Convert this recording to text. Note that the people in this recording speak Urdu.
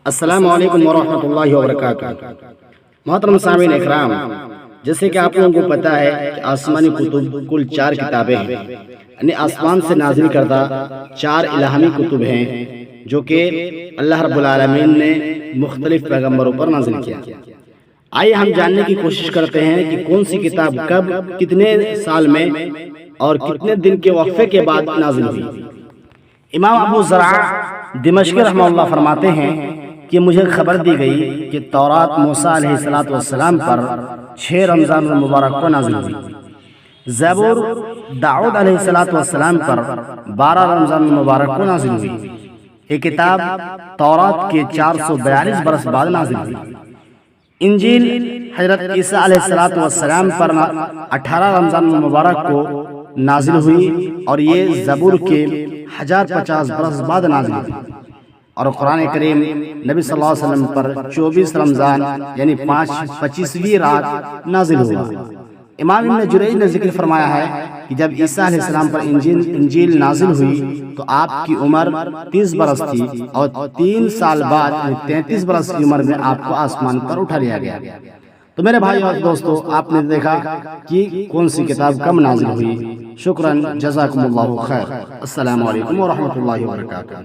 السلام علیکم ورحمۃ اللہ وبرکاتہ۔ محترم سامعین اکرام، جیسے کہ آپ لوگوں کو پتہ ہے کہ آسمانی کتب کل 4 کتابیں ہیں، یعنی آسمان سے نازل کردہ 4 الہامی کتب ہیں جو کہ اللہ رب العالمین نے مختلف پیغمبروں پر نازل کیا۔ آئیے ہم جاننے کی کوشش کرتے ہیں کہ کون سی کتاب کب، کتنے سال میں اور کتنے دن کے وقفے کے بعد نازل ہوئی۔ امام ابو زرع دمشقی رحمہ اللہ فرماتے ہیں کہ مجھے خبر دی گئی کہ تورات موسیٰ علیہ السلام پر 6 رمضان المبارک کو نازل ہوئی۔ زبور داؤد علیہ السلام پر 12 رمضان المبارک کو نازل ہوئی۔ یہ کتاب تورات کے 442 برس بعد نازل ہوئی۔ انجیل حضرت عیسیٰ علیہ السلام پر 18 رمضان المبارک کو نازل ہوئی اور یہ زبور کے 1050 برس بعد نازل ہوئی، اور قرآن کریم نبی صلی اللہ علیہ وسلم پر 24 رمضان یعنی 25ویں رات نازل ہوا۔ امام ابن جریج نے ذکر فرمایا ہے کہ جب عیسیٰ علیہ السلام پر انجیل نازل ہوئی تو آپ کی عمر 30 برس تھی، اور 3 سال بعد 33 برس کی عمر میں آپ کو آسمان پر اٹھا لیا گیا۔ تو میرے بھائی اور دوستو، آپ نے دیکھا کہ کون سی کتاب کم نازل ہوئی۔ شکراً، جزاکم اللہ خیر۔ السلام علیکم ورحمۃ اللہ وبرکاتہ۔